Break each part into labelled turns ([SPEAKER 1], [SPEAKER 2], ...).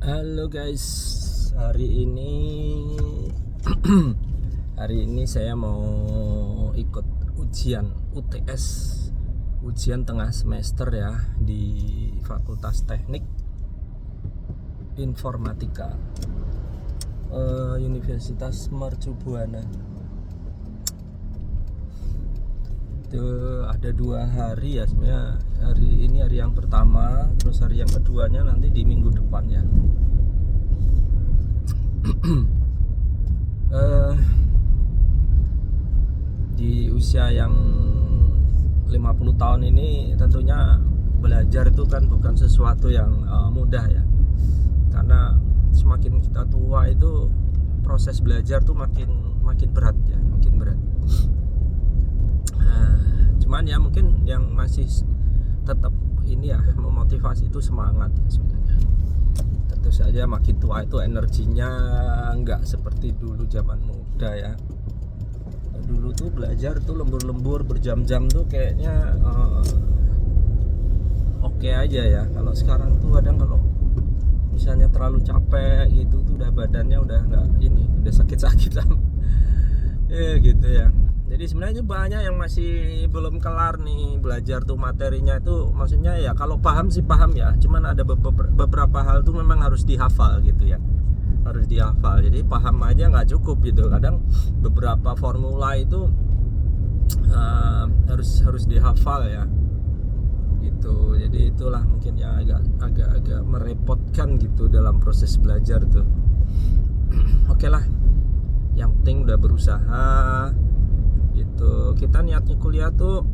[SPEAKER 1] Halo guys, hari ini saya mau ikut ujian UTS, ujian tengah semester ya di Fakultas Teknik Informatika Universitas Mercu Buana. Itu ada 2 hari ya sebenarnya. Hari ini hari yang pertama, terus hari yang keduanya nanti di minggu depan ya. Di usia yang 50 tahun ini tentunya belajar itu kan bukan sesuatu yang mudah ya, karena semakin kita tua itu proses belajar tuh makin berat ya, makin berat. Cuman ya mungkin yang masih tetap ini ya memotivasi itu semangat ya sebenarnya. Tentu saja makin tua itu energinya nggak seperti dulu zaman muda ya. Dulu tuh belajar tuh lembur-lembur berjam-jam tuh kayaknya oke aja ya. Kalau sekarang tuh kadang kalau misalnya terlalu capek gitu tuh udah badannya udah nggak ini, udah sakit-sakit lah. Gitu ya. Jadi sebenarnya banyak yang masih belum kelar nih belajar tuh materinya itu, maksudnya ya kalau paham sih paham ya, cuman ada beberapa hal tuh memang harus dihafal gitu ya, harus dihafal. Jadi paham aja nggak cukup gitu, kadang beberapa formula itu harus dihafal ya gitu. Jadi itulah mungkin yang agak merepotkan gitu dalam proses belajar tuh. Oke lah, yang penting udah berusaha gitu. Kita niatnya kuliah tuh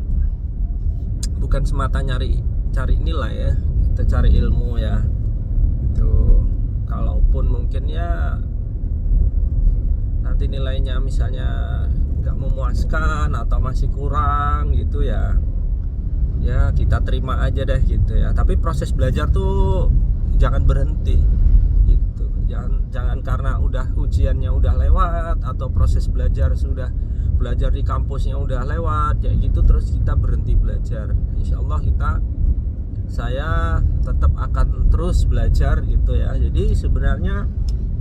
[SPEAKER 1] bukan semata cari nilai ya, kita cari ilmu ya tuh. Kalaupun mungkin ya nanti nilainya misalnya nggak memuaskan atau masih kurang gitu ya kita terima aja deh gitu ya. Tapi proses belajar tuh jangan berhenti gitu. Jangan karena udah ujiannya udah lewat atau proses belajar di kampusnya udah lewat ya gitu terus kita berhenti belajar. Insya Allah saya tetap akan terus belajar gitu ya. Jadi sebenarnya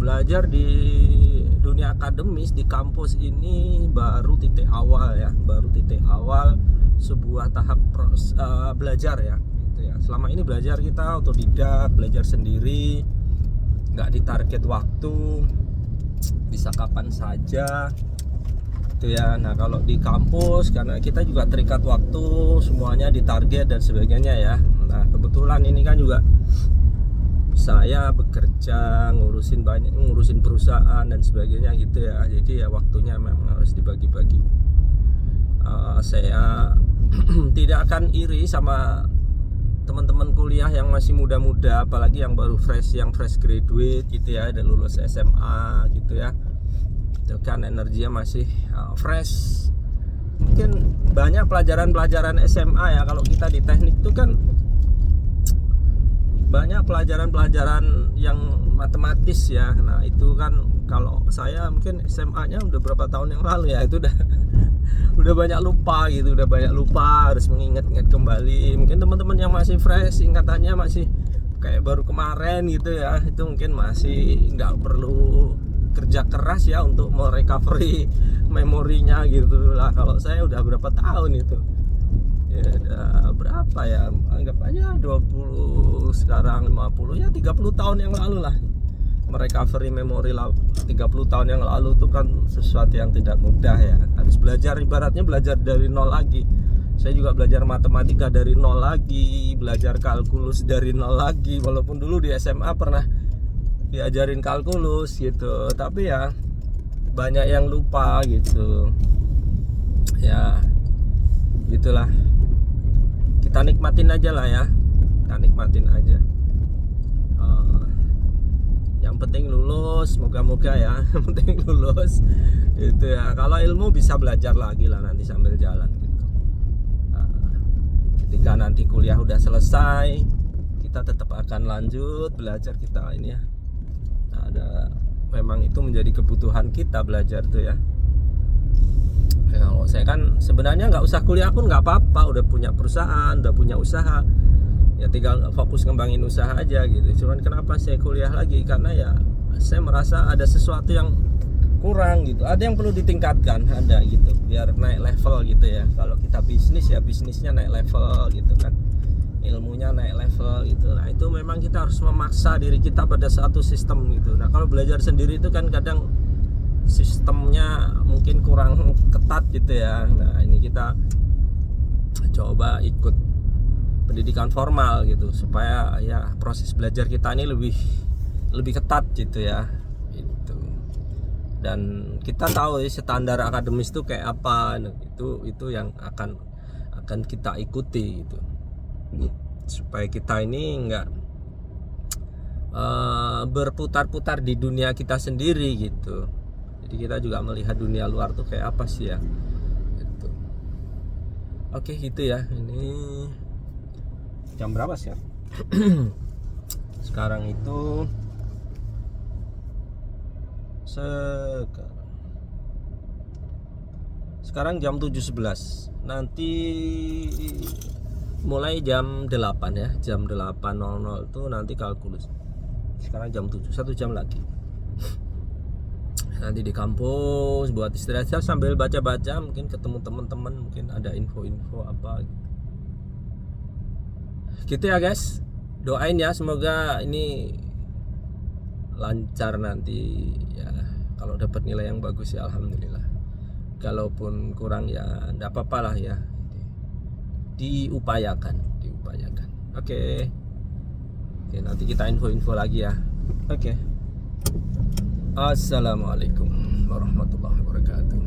[SPEAKER 1] belajar di dunia akademis di kampus ini baru titik awal ya, baru titik awal sebuah tahap belajar ya gitu ya. Selama ini belajar kita otodidak, belajar sendiri, nggak ditarget waktu, bisa kapan saja gitu ya. Nah kalau di kampus karena kita juga terikat waktu, semuanya ditarget dan sebagainya ya. Nah kebetulan ini kan juga saya bekerja ngurusin perusahaan dan sebagainya gitu ya. Jadi ya waktunya memang harus dibagi-bagi. Saya tidak akan iri sama teman-teman kuliah yang masih muda-muda, apalagi yang baru fresh graduate gitu ya, udah lulus SMA gitu ya. Itu kan energinya masih fresh. Mungkin banyak pelajaran-pelajaran SMA ya, kalau kita di teknik itu kan banyak pelajaran-pelajaran yang matematis ya. Nah itu kan kalau saya mungkin SMA-nya udah berapa tahun yang lalu ya, itu udah banyak lupa gitu, harus mengingat-ingat kembali. Mungkin teman-teman yang masih fresh ingatannya masih kayak baru kemarin gitu ya, itu mungkin masih nggak perlu kerja keras ya untuk merecovery memorinya gitu lah. Kalau saya udah berapa tahun itu ya, udah berapa ya, anggap aja 20 sekarang 50 ya, 30 tahun yang lalu lah merecovery memori 30 tahun yang lalu itu kan sesuatu yang tidak mudah ya. Harus belajar, ibaratnya belajar dari nol lagi. Saya juga belajar matematika dari nol lagi, belajar kalkulus dari nol lagi. Walaupun dulu di SMA pernah diajarin kalkulus gitu, tapi ya banyak yang lupa gitu ya. Gitulah, kita nikmatin aja lah ya, kita nikmatin aja. Yang penting lulus, moga-moga ya. Yang penting lulus itu ya. Kalau ilmu bisa belajar lagi lah nanti sambil jalan gitu. Ketika nanti kuliah udah selesai, kita tetap akan lanjut belajar kita ini ya. Memang itu menjadi kebutuhan kita belajar tuh ya. Kalau saya kan sebenarnya nggak usah kuliah pun nggak apa-apa, udah punya perusahaan, udah punya usaha ya tinggal fokus ngembangin usaha aja gitu. Cuman kenapa saya kuliah lagi, karena ya saya merasa ada sesuatu yang kurang gitu, ada yang perlu ditingkatkan, ada gitu, biar naik level gitu ya. Kalau kita bisnis ya bisnisnya naik level gitu kan, ilmunya naik level gitu. Nah itu memang kita harus memaksa diri kita pada satu sistem gitu. Nah kalau belajar sendiri itu kan kadang sistemnya mungkin kurang ketat gitu ya. Nah ini kita coba ikut pendidikan formal gitu, supaya ya proses belajar kita ini lebih ketat gitu ya gitu. Dan kita tahu ya standar akademis itu kayak apa. Nah, itu yang akan kita ikuti gitu, supaya kita ini enggak berputar-putar di dunia kita sendiri gitu. Jadi kita juga melihat dunia luar tuh kayak apa sih ya gitu. Oke gitu ya. Ini jam berapa sih ya? Sekarang itu sekarang jam 7.11. Nanti mulai jam 8 ya. Jam 8.00 itu nanti kalkulus. Sekarang jam 7, 1 jam lagi. Nanti di kampus buat istirahat sambil baca-baca, mungkin ketemu teman-teman, mungkin ada info-info apa gitu ya guys. Doain ya semoga ini lancar nanti ya. Kalau dapat nilai yang bagus ya alhamdulillah, kalaupun kurang ya enggak apa-apa lah ya, diupayakan. Oke, nanti kita info-info lagi ya. Oke. Assalamualaikum warahmatullahi wabarakatuh.